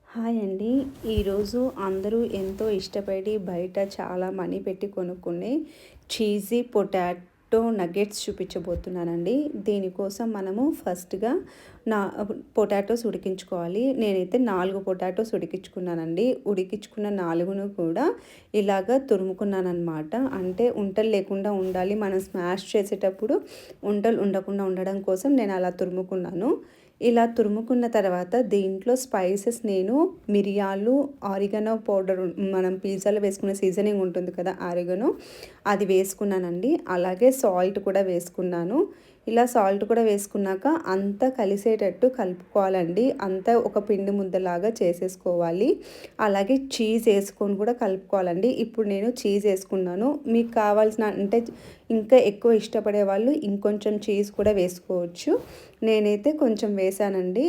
Hi అండి. ఈరోజు అందరూ ఎంతో ఇష్టపడి బయట చాలా మనీ పెట్టి కొనుక్కునే చీజీ పొటాటో నగ్గెట్స్ చూపించబోతున్నానండి. దీనికోసం మనము ఫస్ట్‌గా నా పొటాటోస్ ఉడికించుకోవాలి. నేనైతే 4 పొటాటోస్ ఉడికించుకున్నానండి. ఉడికించుకున్న 4ను కూడా ఇలాగ తురుముకున్నాననమాట. అంటే ఉంటలు లేకుండా ఉండాలి. మనం స్మాష్ చేసేటప్పుడు ఉంటలు ఉండకుండా ఉండడం కోసం నేను అలా తురుముకున్నాను. ఇలా తురుముకున్న తర్వాత దీంట్లో స్పైసెస్ నేను మిరియాలు, ఆరిగానో పౌడర్, మనం పిజ్జాలో వేసుకునే సీజనింగ్ ఉంటుంది కదా ఆరిగానో, అది వేసుకున్నానండి. అలాగే సాల్ట్ కూడా వేసుకున్నాను. ఇలా సాల్ట్ కూడా వేసుకున్నాక అంతా కలిసేటట్టు కలుపుకోవాలండి. అంతా ఒక పిండి ముద్దలాగా చేసేసుకోవాలి. అలాగే చీజ్ వేసుకొని కూడా కలుపుకోవాలండి. ఇప్పుడు నేను చీజ్ వేసుకున్నాను. మీకు కావాల్సిన అంటే ఇంకా ఎక్కువ ఇష్టపడే వాళ్ళు ఇంకొంచెం చీజ్ కూడా వేసుకోవచ్చు. నేనైతే కొంచెం వేసానండి.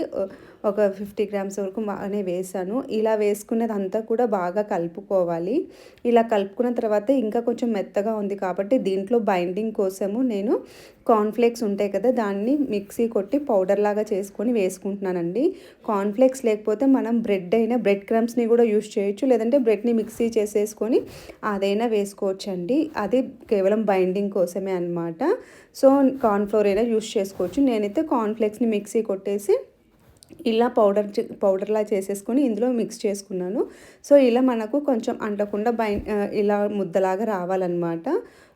ఒక 50 గ్రామ్స్ వరకు బాగానే వేసాను. ఇలా వేసుకున్నదంతా కూడా బాగా కలుపుకోవాలి. ఇలా కలుపుకున్న తర్వాత ఇంకా కొంచెం మెత్తగా ఉంది కాబట్టి దీంట్లో బైండింగ్ కోసము నేను కార్న్‌ఫ్లేక్స్ ఉంటాయి కదా, దాన్ని మిక్సీ కొట్టి పౌడర్ లాగా చేసుకొని వేసుకుంటున్నానండి. కార్న్‌ఫ్లేక్స్ లేకపోతే మనం బ్రెడ్ క్రమ్స్‌ని కూడా యూజ్ చేయొచ్చు. లేదంటే బ్రెడ్‌ని మిక్సీ చేసేసుకొని అదైనా వేసుకోవచ్చండి. అది కేవలం బైండింగ్ కోసమే అనమాట. సో కార్న్‌ఫ్లోర్ అయినా యూజ్ చేసుకోవచ్చు. నేనైతే కార్న్‌ఫ్లేక్స్‌ని మిక్సీ కొట్టేసి ఇలా పౌడర్లా చేసేసుకొని ఇందులో మిక్స్ చేసుకున్నాను. సో ఇలా మనకు కొంచెం అంటకుండా ఇలా ముద్దలాగా రావాలన్నమాట.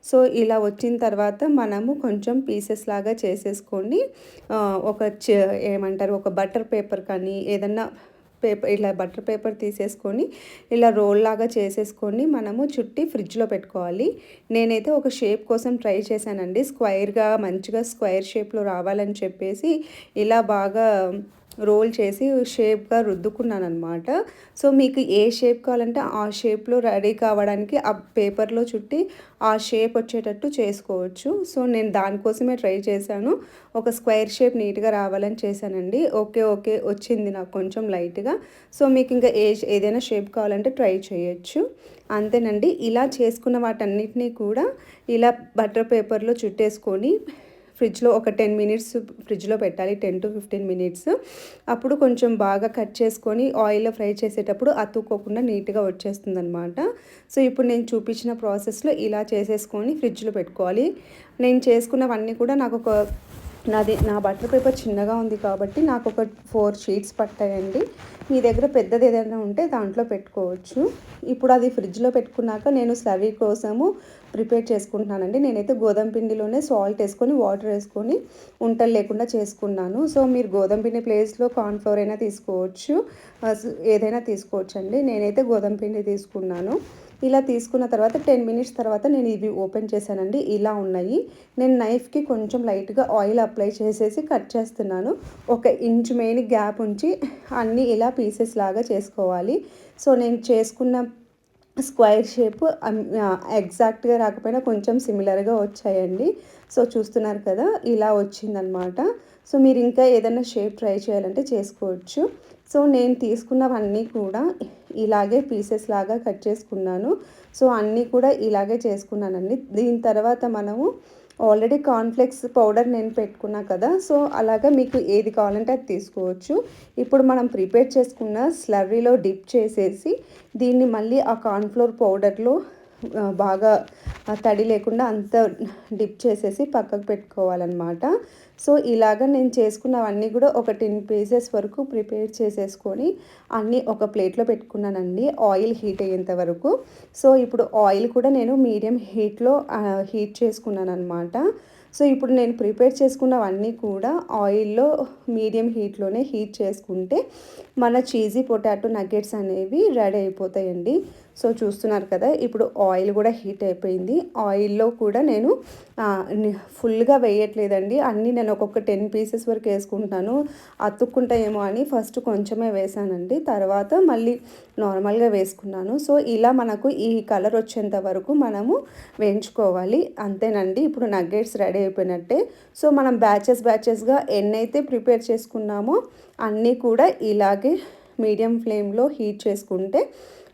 సో ఇలా వచ్చిన తర్వాత మనము కొంచెం పీసెస్ లాగా చేసేసుకొని ఒక ఏమంటారు, ఒక బటర్ పేపర్ కానీ ఏదన్నా ఇలా బటర్ పేపర్ తీసేసుకొని ఇలా రోల్ లాగా చేసేసుకొని మనము చుట్టి ఫ్రిడ్జ్లో పెట్టుకోవాలి. నేనైతే ఒక షేప్ కోసం ట్రై చేశానండి. స్క్వేర్గా మంచిగా స్క్వేర్ షేప్లో రావాలని చెప్పేసి ఇలా బాగా రోల్ చేసి షేప్గా రుద్దుకున్నానమాట. సో మీకు ఏ షేప్ కావాలంటే ఆ షేప్లో రెడీ కావడానికి ఆ పేపర్లో చుట్టి ఆ షేప్ వచ్చేటట్టు చేసుకోవచ్చు. సో నేను దానికోసమే ట్రై చేశాను. ఒక స్క్వేర్ షేప్ నీట్గా రావాలని చేశానండి. ఓకే వచ్చింది నాకు కొంచెం లైట్గా. సో మీకు ఇంకా ఏదైనా షేప్ కావాలంటే ట్రై చేయొచ్చు. అంతేనండి. ఇలా చేసుకున్న వాటన్నిటినీ కూడా ఇలా బటర్ పేపర్లో చుట్టేసుకొని ఫ్రిడ్జ్లో ఒక 10 మినిట్స్ ఫ్రిడ్జ్లో పెట్టాలి. 10-15 మినిట్స్. అప్పుడు కొంచెం బాగా కట్ చేసుకొని ఆయిల్లో ఫ్రై చేసేటప్పుడు అతుక్కోకుండా నీట్గా వచ్చేస్తుందనమాట. సో ఇప్పుడు నేను చూపించిన ప్రాసెస్లో ఇలా చేసేసుకొని ఫ్రిడ్జ్లో పెట్టుకోవాలి. నేను చేసుకున్నవన్నీ కూడా నా బటర్ పేపర్ చిన్నగా ఉంది కాబట్టి నాకు ఒక 4 షీట్స్ పట్టాయండి. మీ దగ్గర పెద్దది ఏదైనా ఉంటే దాంట్లో పెట్టుకోవచ్చు. ఇప్పుడు అది ఫ్రిడ్జ్లో పెట్టుకున్నాక నేను స్లర్రీ కోసము ప్రిపేర్ చేసుకుంటున్నానండి. నేనైతే గోధుమ పిండిలోనే సాల్ట్ వేసుకొని వాటర్ వేసుకొని ఉంటలు లేకుండా చేసుకున్నాను. సో మీరు గోధుమ పిండి ప్లేస్లో కార్న్‌ఫ్లోర్ అయినా తీసుకోవచ్చు. ఏదైనా తీసుకోవచ్చండి. నేనైతే గోధుమ పిండి తీసుకున్నాను. ఇలా తీసుకున్న తర్వాత 10 మినిట్స్ తర్వాత నేను ఇవి ఓపెన్ చేశానండి. ఇలా ఉన్నాయి. నేను నైఫ్కి కొంచెం లైట్గా ఆయిల్ అప్లై చేసేసి కట్ చేస్తున్నాను. 1 ఇంచ్ మెయిన్ గ్యాప్ ఉంచి అన్నీ ఇలా పీసెస్ లాగా చేసుకోవాలి. సో నేను చేసుకున్న స్క్వేర్ షేప్ ఎగ్జాక్ట్గా రాకపోయినా కొంచెం సిమిలర్గా వచ్చాయండి. సో చూస్తున్నారు కదా, ఇలా వచ్చిందనమాట. సో మీరు ఇంకా ఏదైనా షేప్ ట్రై చేయాలంటే చేసుకోవచ్చు. సో నేను తీసుకున్నవన్నీ కూడా ఇలాగే పీసెస్ లాగా కట్ చేసుకున్నాను. సో అన్నీ కూడా ఇలాగే చేసుకున్నానండి. దీని తర్వాత మనము ఆల్రెడీ కార్న్‌ఫ్లేక్స్ పౌడర్ నేను పెట్టుకున్నా కదా, సో అలాగా మీకు ఏది కావాలంటే అది తీసుకోవచ్చు. ఇప్పుడు మనం ప్రిపేర్ చేసుకున్న స్లర్రీలో డిప్ చేసేసి దీన్ని మళ్ళీ ఆ కార్న్‌ఫ్లోర్ పౌడర్లో బాగా తడి లేకుండా అంతా డిప్ చేసేసి పక్కకు పెట్టుకోవాలన్నమాట. సో ఇలాగ నేను చేసుకున్నవన్నీ కూడా ఒక 10 పీసెస్ వరకు ప్రిపేర్ చేసేసుకొని అన్నీ ఒక ప్లేట్లో పెట్టుకున్నానండి, ఆయిల్ హీట్ అయ్యేంత వరకు. సో ఇప్పుడు ఆయిల్ కూడా నేను మీడియం హీట్లో హీట్ చేసుకున్నానమాట. సో ఇప్పుడు నేను ప్రిపేర్ చేసుకున్నవన్నీ కూడా ఆయిల్లో మీడియం హీట్లోనే హీట్ చేసుకుంటే మన చీజీ పొటాటో నగ్గెట్స్ అనేవి రెడీ అయిపోతాయండి. సో చూస్తున్నారు కదా, ఇప్పుడు ఆయిల్ కూడా హీట్ అయిపోయింది. ఆయిల్లో కూడా నేను ఫుల్గా వేయట్లేదండి. అన్నీ నేను ఒక్కొక్క 10 పీసెస్ వరకు వేసుకుంటున్నాను. అతుక్కుంటాయేమో అని ఫస్ట్ కొంచెమే వేసానండి. తర్వాత మళ్ళీ నార్మల్గా వేసుకున్నాను. సో ఇలా మనకు ఈ కలర్ వచ్చేంత వరకు మనము వేయించుకోవాలి. అంతేనండి, ఇప్పుడు నగ్గెట్స్ రెడీ అయిపోయినట్టే. సో మనం బ్యాచెస్గా ఎన్నైతే ప్రిపేర్ చేసుకున్నామో అన్నీ కూడా ఇలాగే మీడియం ఫ్లేమ్లో హీట్ చేసుకుంటే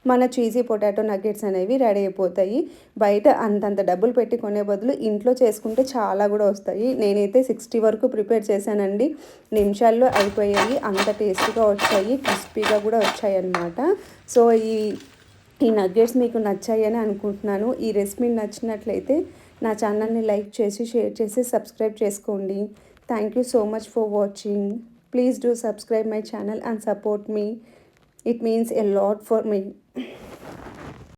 మన చీజీ పొటాటో నగ్గెట్స్ అనేవి రెడీ అయిపోతాయి. బయట అంతంత డబ్బులు పెట్టి కొనే బదులు ఇంట్లో చేసుకుంటే చాలా కూడా వస్తాయి. నేనైతే 60 వరకు ప్రిపేర్ చేశానండి. నిమిషాల్లో అయిపోయాయి. అంత టేస్టీగా వచ్చాయి, క్రిస్పీగా కూడా వచ్చాయన్నమాట. సో ఈ నగ్గెట్స్ మీకు నచ్చాయని అనుకుంటున్నాను. ఈ రెసిపీ నచ్చినట్లయితే నా ఛానల్ని లైక్ చేసి, షేర్ చేసి, సబ్స్క్రైబ్ చేసుకోండి. Thank you so much for watching. Please do subscribe my channel and support me. It means a lot for me.